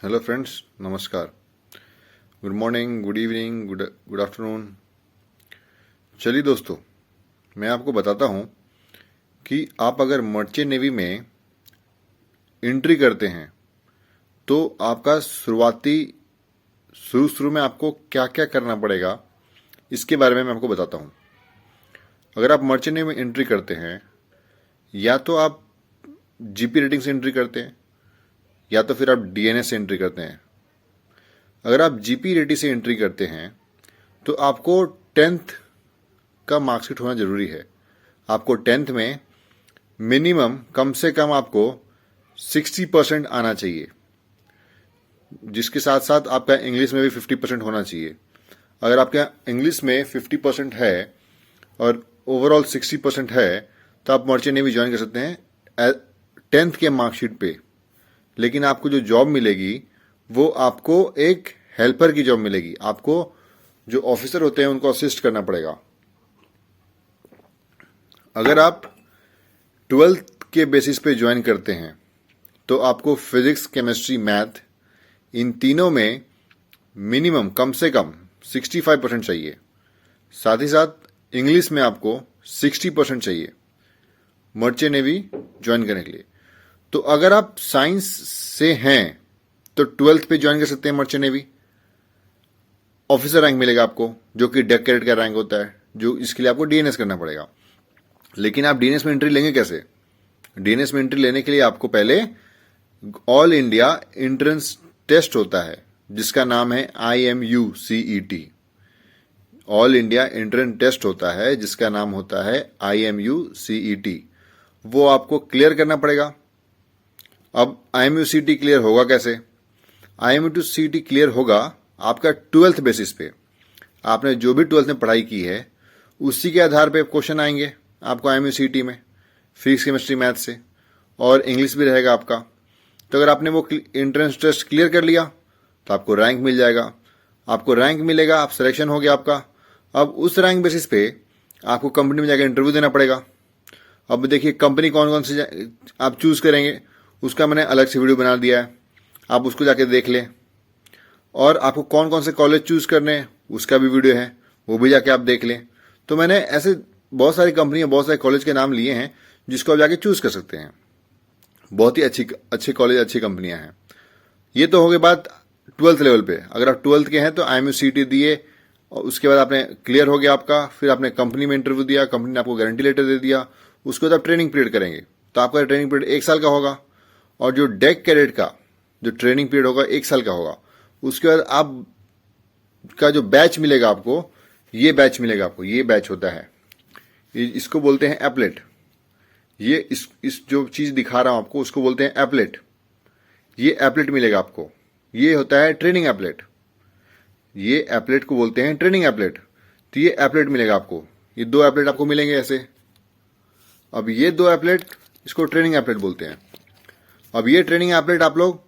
Hello friends, नमस्कार। Good morning, good evening, good afternoon. चलिए दोस्तों, मैं आपको बताता हूँ कि आप अगर मर्चेंट नेवी में एंट्री करते हैं तो आपका शुरू में आपको क्या क्या करना पड़ेगा, इसके बारे में मैं आपको बताता हूँ। अगर आप मर्चेंट नेवी में एंट्री करते हैं, या तो आप जीपी रेटिंग से एंट्री करते हैं या तो फिर आप डीएनएस से एंट्री करते हैं। अगर आप जीपी रेटिंग से एंट्री करते हैं तो आपको 10th का मार्कशीट होना जरूरी है। आपको 10th में मिनिमम कम से कम आपको 60% आना चाहिए, जिसके साथ साथ आपका इंग्लिश में भी 50% होना चाहिए। अगर आपका इंग्लिश में 50% है और ओवरऑल 60% है तो आप मर्चेंट नेवी ज्वाइन कर सकते हैं 10th के मार्कशीट पे। लेकिन आपको जो जॉब मिलेगी वो आपको एक हेल्पर की जॉब मिलेगी। आपको जो ऑफिसर होते हैं उनको असिस्ट करना पड़ेगा। अगर आप 12th के बेसिस पे ज्वाइन करते हैं तो आपको फिजिक्स, केमिस्ट्री, मैथ इन तीनों में मिनिमम कम से कम 65% चाहिए। साथ ही साथ इंग्लिश में आपको 60% चाहिए मर्चेंट नेवी ज्वाइन करने के लिए। तो अगर आप साइंस से हैं तो 12th पे ज्वाइन कर सकते हैं मर्चेंट नेवी। ऑफिसर रैंक मिलेगा आपको, जो कि डेक कैडेट का रैंक होता है, जो इसके लिए आपको डीएनएस करना पड़ेगा। लेकिन आप डीएनएस में एंट्री लेंगे कैसे? डीएनएस में एंट्री लेने के लिए आपको पहले ऑल इंडिया एंट्रेंस टेस्ट होता है, जिसका नाम है IMUCET। All India entrance test होता है जिसका नाम होता है IMUCET। वो आपको क्लियर करना पड़ेगा। अब IMUCET क्लियर होगा कैसे? IMUCET क्लियर होगा आपका 12th बेसिस पे। आपने जो भी 12th में पढ़ाई की है उसी के आधार पे क्वेश्चन आएंगे आपको IMUCET में, फिजिक्स, केमिस्ट्री, मैथ से, और इंग्लिश भी रहेगा आपका। तो अगर आपने वो एंट्रेंस टेस्ट क्लियर कर लिया तो आपको रैंक मिल जाएगा। आपको रैंक मिलेगा, आप सिलेक्शन हो गया आपका। अब उस रैंक बेसिस पे आपको कंपनी में जाकर इंटरव्यू देना पड़ेगा। अब देखिए कंपनी कौन कौन से आप चूज करेंगे, उसका मैंने अलग से वीडियो बना दिया है, आप उसको जाके देख लें। और आपको कौन कौन से कॉलेज चूज करने हैं उसका भी वीडियो है, वो भी जाके आप देख लें। तो मैंने ऐसे बहुत सारी कंपनियां, बहुत सारे कॉलेज के नाम लिए हैं जिसको आप जाके चूज कर सकते हैं। बहुत ही अच्छे कॉलेज, अच्छी कंपनियां हैं। ये तो हो गई बात 12th लेवल पे। अगर आप 12th के हैं तो IMUCET दिए और उसके बाद आपने क्लियर हो गया आपका, फिर आपने कंपनी में इंटरव्यू दिया, कंपनी ने आपको गारंटी लेटर दे दिया। उसके बाद आप ट्रेनिंग पीरियड करेंगे, तो आपका ट्रेनिंग पीरियड 1 साल का होगा। और जो डेक कैडेट का जो ट्रेनिंग पीरियड होगा 1 साल का होगा। उसके बाद आप का जो बैच मिलेगा आपको, ये बैच मिलेगा आपको। ये बैच होता है, इसको बोलते हैं एपलेट। ये इस जो चीज दिखा रहा हूं आपको उसको बोलते हैं एपलेट। ये एपलेट मिलेगा आपको। ये होता है ट्रेनिंग एपलेट। ये एपलेट को बोलते हैं ट्रेनिंग एपलेट। तो ये एपलेट मिलेगा आपको। ये 2 एपलेट आपको मिलेंगे ऐसे। अब ये 2 एपलेट, इसको ट्रेनिंग एपलेट बोलते हैं। अब ये ट्रेनिंग एपलेट आप लोग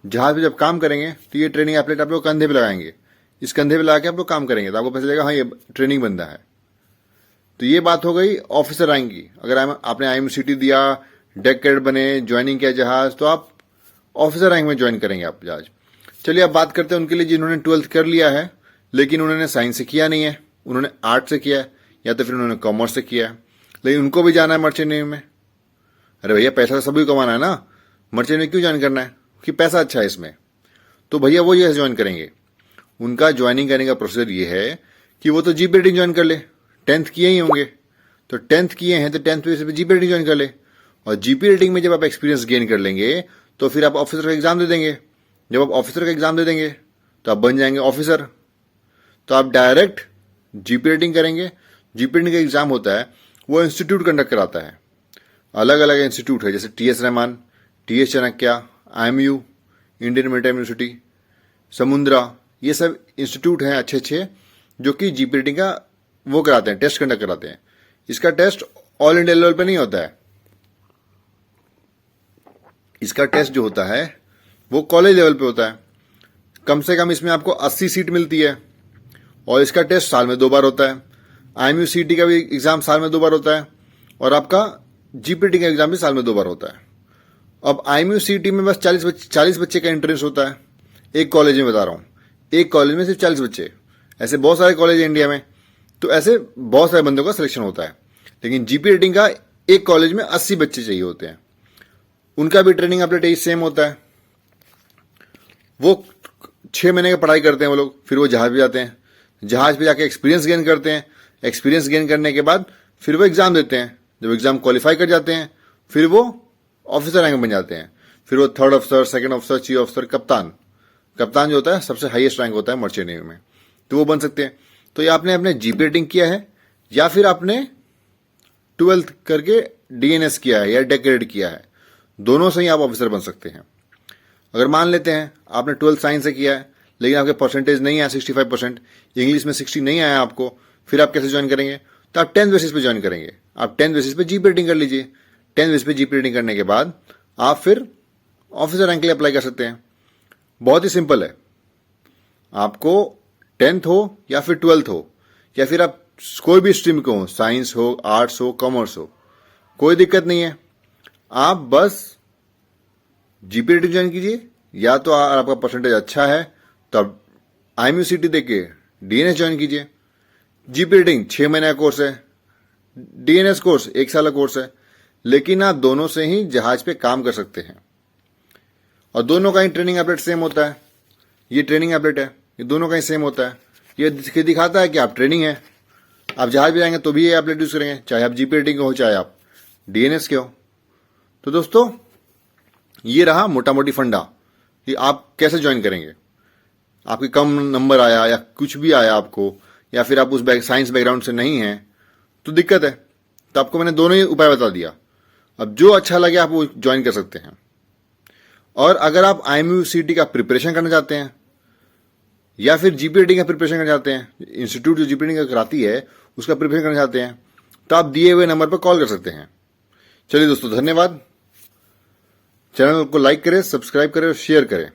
जहाज पे जब काम करेंगे तो ये ट्रेनिंग एपलेट आप लोग कंधे पे लगाएंगे। इस कंधे पे लगा के आप लोग काम करेंगे तो आपको पता चलेगा हाँ ये ट्रेनिंग बंदा है। तो ये बात हो गई ऑफिसर रैंक की। अगर आपने IMUCET दिया, डेक कैडेट बने, ज्वाइनिंग किया जहाज, तो आप ऑफिसर रैंक में ज्वाइन करेंगे आप जहाज। चलिए अब बात करते हैं उनके लिए जिन्होंने 12th कर लिया है लेकिन उन्होंने साइंस से किया नहीं है, उन्होंने आर्ट से किया है या तो फिर उन्होंने कॉमर्स से किया है, लेकिन उनको भी जाना है मर्चेंट नेवी में। अरे भैया पैसा तो सभी को कमाना है ना, मर्चेंट नेवी क्यों ज्वाइन करना है? कि पैसा अच्छा है इसमें। तो भैया वो ये ज्वाइन करेंगे। उनका ज्वाइनिंग करने का प्रोसीजर ये है कि वो तो जीपी रेटिंग ज्वाइन कर ले। 10th किए ही होंगे, तो 10th किए हैं तो 10th पे जीपी रेटिंग ज्वाइन कर ले। और जीपी रेटिंग में जब आप एक्सपीरियंस गेन कर लेंगे तो फिर आप ऑफिसर का एग्जाम दे देंगे। जब आप ऑफिसर का एग्जाम दे देंगे तो आप बन जाएंगे ऑफिसर। तो आप डायरेक्ट जीपी रेटिंग करेंगे। जीपी रेटिंग का एग्जाम होता है, वो इंस्टीट्यूट कंडक्ट कराता है। अलग अलग इंस्टीट्यूट है, जैसे TS Rahman, TS Chanakya, IMU, Indian maritime university, समुद्रा, ये सब इंस्टीट्यूट हैं अच्छे अच्छे जो कि जीपी रेटिंग का वो कराते हैं, टेस्ट कंडक्ट कराते हैं। इसका टेस्ट ऑल इंडिया लेवल पे नहीं होता है। इसका टेस्ट जो होता है वो कॉलेज लेवल पे होता है। कम से कम इसमें आपको 80 सीट मिलती है और इसका टेस्ट साल में 2 बार होता है। IMUCET का भी एग्जाम साल में 2 बार होता है और आपका जीपी रेटिंग का एग्जाम भी साल में 2 बार होता है। अब IMUCT में बस 40 बच्चे का इंटरेस्ट होता है, एक कॉलेज में बता रहा हूँ, एक कॉलेज में सिर्फ 40 बच्चे। ऐसे बहुत सारे कॉलेज है इंडिया में, तो ऐसे बहुत सारे बंदों का सिलेक्शन होता है। लेकिन जीपी रेटिंग का एक कॉलेज में 80 बच्चे चाहिए होते हैं। उनका भी ट्रेनिंग अपडेट सेम होता है। वो 6 महीने की पढ़ाई करते हैं वो लोग, फिर वो जहाज पे जाते हैं, जहाज पे जाके एक्सपीरियंस गेन करते हैं। एक्सपीरियंस गेन करने के बाद फिर वो एग्जाम देते हैं। जब एग्जाम क्वालिफाई कर जाते हैं फिर वो ऑफिसर रैंक बन जाते हैं। फिर वो 3rd officer, 2nd officer, chief officer, कप्तान जो होता है सबसे हाईएस्ट रैंक होता है मर्चेंट नेवी में, तो वो बन सकते हैं। तो ये आपने अपने जीपी रेटिंग किया है या फिर आपने 12th करके डीएनएस किया है या डेकोरेट किया है, दोनों से ही आप ऑफिसर बन सकते हैं। अगर मान लेते हैं आपने 12th साइंस से किया है लेकिन आपके परसेंटेज नहीं आया 65%, इंग्लिश में 60 नहीं आया आपको, फिर आप कैसे ज्वाइन करेंगे? तो आप 10th बेसिस पे ज्वाइन करेंगे। आप 10th बेसिस पे जीपी रेटिंग कर लीजिए। 10th बेसिस पे जीपी रेटिंग करने के बाद आप फिर ऑफिसर रैंक के लिए अप्लाई कर सकते हैं। बहुत ही सिंपल है। आपको 10th हो या फिर 12th हो या फिर आप कोई भी स्ट्रीम के हो, साइंस हो, आर्ट्स हो, कॉमर्स हो, कोई दिक्कत नहीं है। आप बस जीपी रेटिंग ज्वाइन कीजिए, या तो आपका परसेंटेज अच्छा है तो आप IMUCT देके डीएनएस ज्वाइन कीजिए। जीपी रेटिंग 6 महीने का कोर्स है, डीएनएस कोर्स 1 साल का कोर्स है, लेकिन आप दोनों से ही जहाज पे काम कर सकते हैं और दोनों का ही ट्रेनिंग अपडेट सेम होता है। ये ट्रेनिंग अपडेट है, ये दोनों का ही सेम होता है। ये दिखाता है कि आप ट्रेनिंग है, आप जहाज भी जाएंगे तो भी ये अपडेट यूज करेंगे, चाहे आप जीपी रेटिंग के हो चाहे आप डीएनएस के हो। तो दोस्तों ये रहा मोटा मोटी फंडा कि आप कैसे ज्वाइन करेंगे। आपके कम नंबर आया या कुछ भी आया आपको, या फिर आप उस साइंस बैकग्राउंड से नहीं हैं तो दिक्कत है, तो आपको मैंने दोनों ही उपाय बता दिया। अब जो अच्छा लगे आप वो ज्वाइन कर सकते हैं। और अगर आप IMUCT का प्रिपरेशन करना चाहते हैं या फिर जीपी रेटिंग का प्रिपरेशन करना चाहते हैं, इंस्टीट्यूट जो जीपी रेटिंग कराती है उसका प्रिपरेशन करना चाहते हैं, तो आप दिए हुए नंबर पर कॉल कर सकते हैं। चलिए दोस्तों, धन्यवाद। चैनल को लाइक करें, सब्सक्राइब करें और शेयर करें।